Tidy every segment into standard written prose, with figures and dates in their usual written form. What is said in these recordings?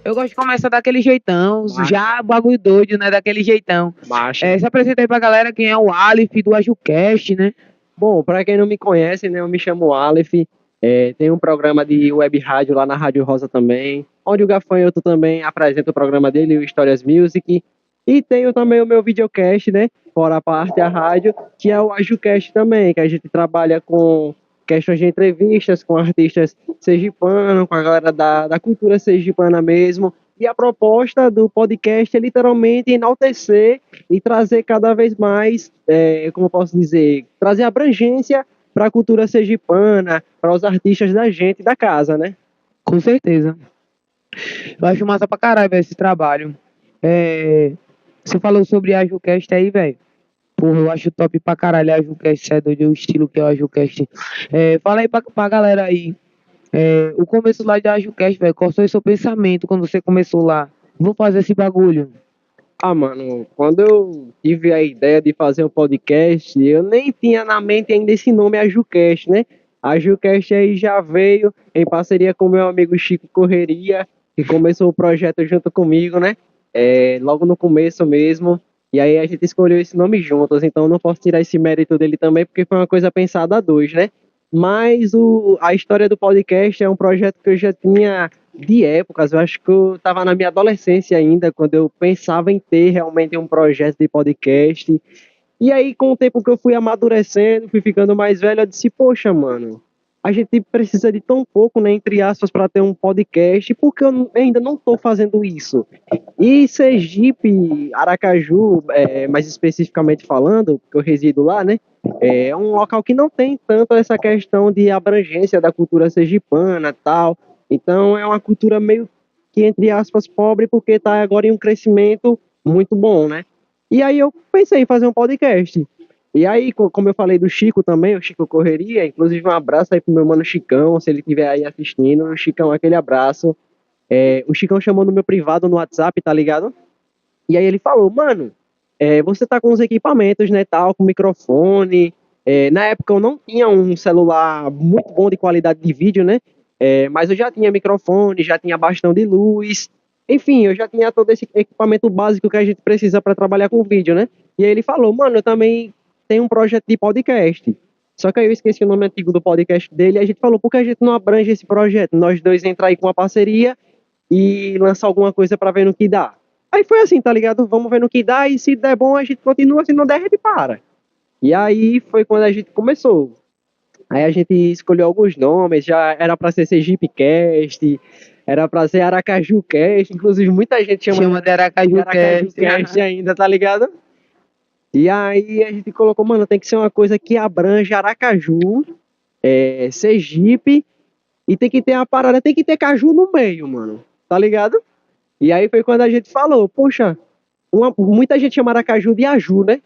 Eu gosto de começar daquele jeitão, Massa. já bagulho doido, né? Daquele jeitão. Marcha. Se apresenta aí pra galera quem é o Aleph do AjuCast, né? Bom, para quem não me conhece, né, eu me chamo Aleph, tem um programa de web rádio lá na Rádio Rosa também, onde o Gafanhoto também apresenta o programa dele, o Histórias Music, e tenho também o meu videocast, né, fora a parte a rádio, que é o AjuCast também, que a gente trabalha com questões de entrevistas com artistas sergipanos, com a galera da cultura sergipana mesmo, e a proposta do podcast é literalmente enaltecer e trazer cada vez mais, como eu posso dizer, trazer abrangência para a cultura sergipana, para os artistas da gente, da casa, né? Com certeza. Eu acho massa pra caralho, velho, esse trabalho. Você falou sobre a AjuCast aí, velho. Porra, eu acho top pra caralho a AjuCast, é doido, o estilo que é o AjuCast. Fala aí pra galera aí. O começo lá da AjuCast, velho, qual foi o seu pensamento quando você começou lá? Vou fazer esse bagulho. Ah, mano, quando eu tive a ideia de fazer um podcast, eu nem tinha na mente ainda esse nome AjuCast, né? A AjuCast aí já veio em parceria com meu amigo Chico Correria, que começou o projeto junto comigo, né? Logo no começo mesmo. E aí a gente escolheu esse nome juntos, então eu não posso tirar esse mérito dele também, porque foi uma coisa pensada a dois, né? Mas a história do podcast é um projeto que eu já tinha de épocas. Eu acho que eu estava na minha adolescência ainda, quando eu pensava em ter realmente um projeto de podcast. E aí, com o tempo que eu fui amadurecendo, fui ficando mais velho, eu disse, poxa, mano, a gente precisa de tão pouco, né, entre aspas, para ter um podcast, porque eu ainda não estou fazendo isso. E Sergipe, Aracaju, mais especificamente falando, porque eu resido lá, né, é um local que não tem tanto essa questão de abrangência da cultura sergipana e tal. Então, é uma cultura meio que, entre aspas, pobre, porque está agora em um crescimento muito bom, né? E aí eu pensei em fazer um podcast. E aí, como eu falei do Chico também, o Chico Correria, inclusive um abraço aí pro meu mano Chicão, se ele estiver aí assistindo, o Chicão, aquele abraço. O Chicão chamou no meu privado no WhatsApp, tá ligado? E aí ele falou, mano, você tá com os equipamentos, né, tal, com microfone. Na época eu não tinha um celular muito bom de qualidade de vídeo, né? Mas eu já tinha microfone, já tinha bastão de luz. Enfim, eu já tinha todo esse equipamento básico que a gente precisa para trabalhar com vídeo, né? E aí ele falou, mano, eu também tenho um projeto de podcast. Só que aí eu esqueci o nome antigo do podcast dele e a gente falou, por que a gente não abrange esse projeto? Nós dois entrar aí com uma parceria e lançar alguma coisa para ver no que dá. Aí foi assim, tá ligado? Vamos ver no que dá e se der bom a gente continua, se não der a gente para. E aí foi quando a gente começou. Aí a gente escolheu alguns nomes, já era para ser Sergipecast, era para ser AracajuCast, inclusive muita gente Chama de de AracajuCast. AracajuCast ainda, tá ligado? E aí a gente colocou, mano, tem que ser uma coisa que abrange Aracaju, Sergipe, e tem que ter uma parada, tem que ter caju no meio, mano, tá ligado? E aí foi quando a gente falou, poxa, muita gente chama Aracaju de Aju, né?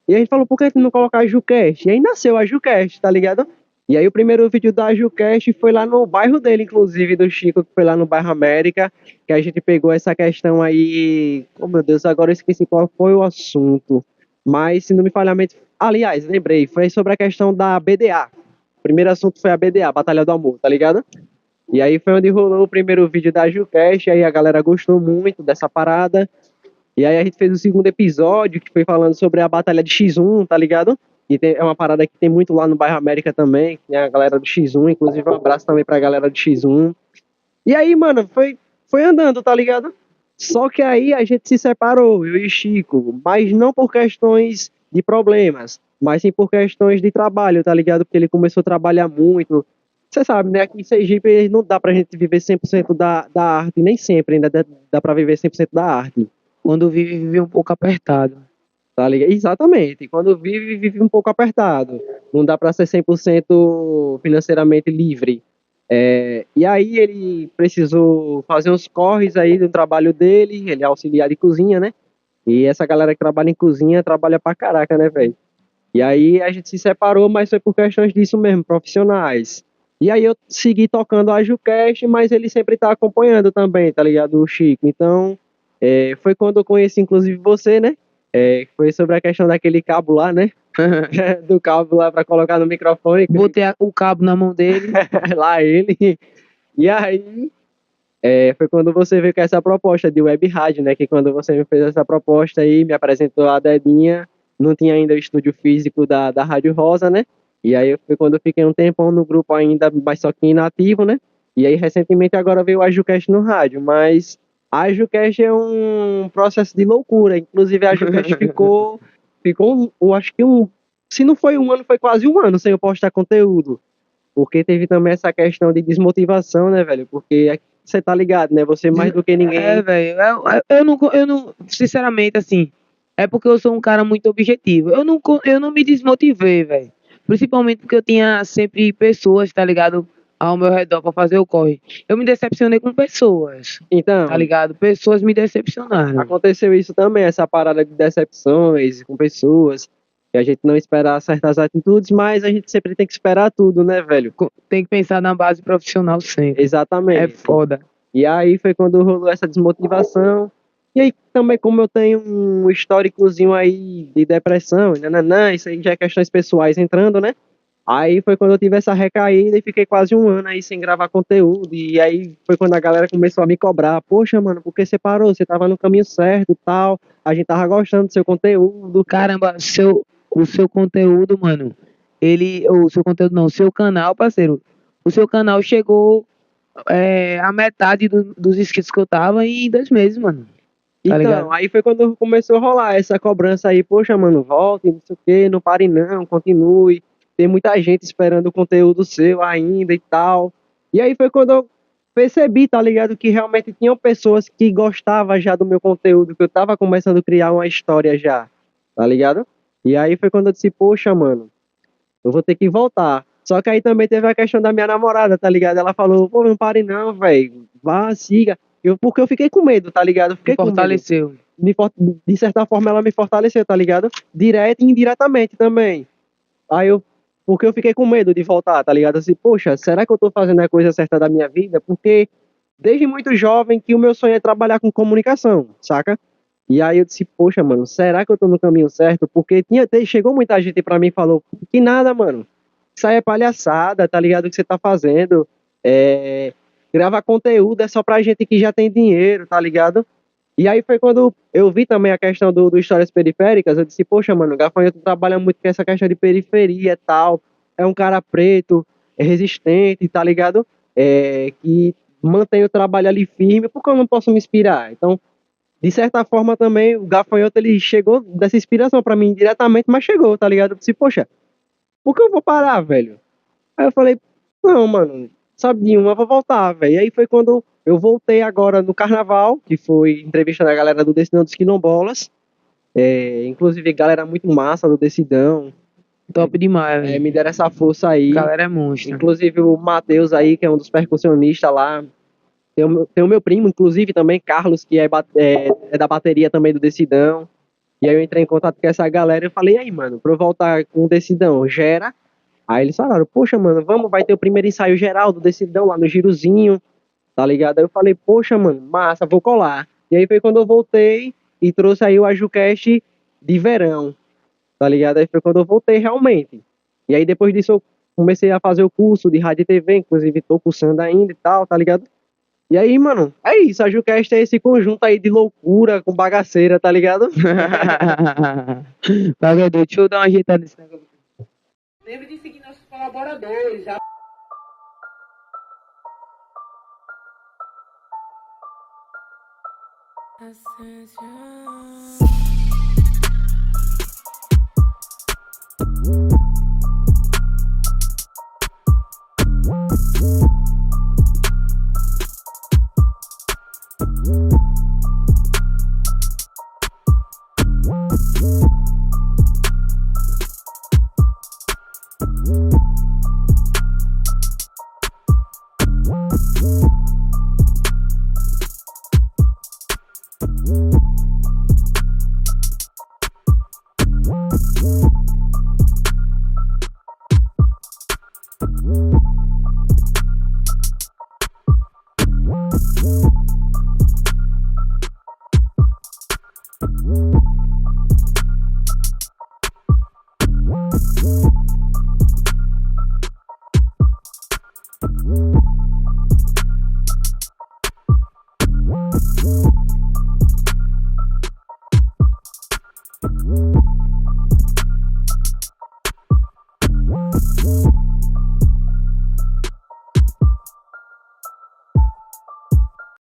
E a gente falou, por que não colocar AjuCast? E aí nasceu a AjuCast, tá ligado? E aí o primeiro vídeo da AjuCast foi lá no bairro dele, inclusive, do Chico, que foi lá no bairro América, que a gente pegou essa questão aí... Oh, meu Deus, agora eu esqueci qual foi o assunto. Mas, se não me falha a mente... Aliás, lembrei, foi sobre a questão da BDA. O primeiro assunto foi a BDA, Batalha do Amor, tá ligado? E aí foi onde rolou o primeiro vídeo da AjuCast, aí a galera gostou muito dessa parada. E aí a gente fez o segundo episódio, que foi falando sobre a Batalha de X1, tá ligado? E é uma parada que tem muito lá no bairro América também, tem a galera do X1, inclusive um abraço também pra galera do X1. E aí, mano, foi andando, tá ligado? Só que aí a gente se separou, eu e Chico, mas não por questões de problemas, mas sim por questões de trabalho, tá ligado? Porque ele começou a trabalhar muito. Você sabe, né? Aqui em Sergipe não dá pra gente viver 100% da arte, nem sempre ainda dá pra viver 100% da arte. Quando vive, vive um pouco apertado. Tá ligado? Exatamente. Quando vive, vive um pouco apertado. Não dá para ser 100% financeiramente livre. E aí ele precisou fazer uns corres aí do trabalho dele, ele é auxiliar de cozinha, né? E essa galera que trabalha em cozinha trabalha pra caraca, né, velho? E aí a gente se separou, mas foi por questões disso mesmo, profissionais. E aí eu segui tocando a Jucast, mas ele sempre tá acompanhando também, tá ligado? O Chico. Então, foi quando eu conheci, inclusive, você, né? Foi sobre a questão daquele cabo lá, né? Do cabo lá para colocar no microfone. Botei o cabo na mão dele. Lá ele. E aí, Foi quando você veio com essa proposta de web rádio, né? Que quando você me fez essa proposta aí, me apresentou a Dedinha, não tinha ainda o estúdio físico da Rádio Rosa, né? E aí foi quando eu fiquei um tempão no grupo ainda, mas só que inativo, né? E aí recentemente agora veio a Jucast no rádio, mas a Jucast é um processo de loucura. Inclusive a Jucast acho que se não foi um ano, foi quase um ano sem eu postar conteúdo. Porque teve também essa questão de desmotivação, né, velho? Porque você tá ligado, né? Você mais do que ninguém. Velho, eu não, sinceramente, assim, é porque eu sou um cara muito objetivo. Eu não me desmotivei, velho. Principalmente porque eu tinha sempre pessoas, tá ligado? Ao meu redor pra fazer o corre. Eu me decepcionei com pessoas, tá Então, ligado? Pessoas me decepcionaram. aconteceu isso também, essa parada de decepções com pessoas, que a gente não espera certas atitudes, mas a gente sempre tem que esperar tudo, né, velho? Tem que pensar na base profissional sempre. É Exatamente. foda. E aí foi quando rolou essa desmotivação. E aí também, como eu tenho um históricozinho aí de depressão, nananã, isso aí já é questões pessoais entrando, né? Aí foi quando eu tive essa recaída e fiquei quase um ano aí sem gravar conteúdo. E aí foi quando a galera começou a me cobrar. Poxa, mano, por que você parou? Você tava no caminho certo e tal. A gente tava gostando do seu conteúdo. Caramba, o seu conteúdo, mano, o seu conteúdo não, o seu canal, parceiro, o seu canal chegou a metade dos inscritos que eu tava em 2 meses, mano. Tá Então, ligado? aí foi quando começou a rolar essa cobrança aí. Poxa, mano, volte, não sei o quê, não pare não, continue. Tem muita gente esperando o conteúdo seu ainda e tal. E aí foi quando eu percebi, tá ligado, que realmente tinham pessoas que gostavam já do meu conteúdo, que eu tava começando a criar uma história já, tá ligado? E aí foi quando eu disse, poxa, mano, eu vou ter que voltar. Só que aí também teve a questão da minha namorada, tá ligado? Ela falou, pô, não pare não, velho, vá, siga. Porque eu fiquei com medo, tá ligado? Eu Me fiquei com medo. fortaleceu. De certa forma ela me fortaleceu, tá ligado? Direto e indiretamente também. Aí eu, porque eu fiquei com medo de voltar, tá ligado? Assim, poxa, será que eu tô fazendo a coisa certa da minha vida? Porque desde muito jovem que o meu sonho é trabalhar com comunicação, saca? E aí eu disse, poxa, mano, será que eu tô no caminho certo? Porque chegou muita gente pra mim e falou, que nada, mano, isso aí é palhaçada, tá ligado? O que você tá fazendo? Gravar conteúdo é só pra gente que já tem dinheiro, tá ligado? E aí foi quando eu vi também a questão do Histórias Periféricas, eu disse, poxa, mano, o Gafanhoto trabalha muito com essa questão de periferia e tal, é um cara preto, é resistente, tá ligado? Que mantém o trabalho ali firme, por que eu não posso me inspirar? Então, de certa forma também, o Gafanhoto, ele chegou dessa inspiração pra mim diretamente, mas chegou, tá ligado? Eu disse, poxa, por que eu vou parar, velho? Aí eu falei, não, mano, sabe de uma, eu vou voltar, velho. E aí foi quando eu voltei agora no carnaval, que foi entrevista da galera do Decidão dos Quilombolas. Inclusive, galera muito massa do Decidão. Top demais, velho. Me deram essa força aí. Galera é monstro. Inclusive o Matheus aí, que é um dos percussionistas lá. Tem o meu primo, inclusive, também, Carlos, que é da bateria também do Decidão. E aí eu entrei em contato com essa galera e falei, aí, mano, pra eu voltar com o Decidão, gera. Aí eles falaram, poxa, mano, vai ter o primeiro ensaio geral do Decidão lá no Girozinho, tá ligado? Aí eu falei, poxa, mano, massa, vou colar. E aí foi quando eu voltei e trouxe aí o AjuCast de verão, tá ligado? Aí foi quando eu voltei realmente. E aí depois disso eu comecei a fazer o curso de rádio e TV, inclusive tô cursando ainda e tal, tá ligado? E aí, mano, é isso, a AjuCast é esse conjunto aí de loucura com bagaceira, tá ligado? Tá vendo? Deixa eu dar uma ajeitada nesse negócio. Lembre de seguir nossos colaboradores. Já...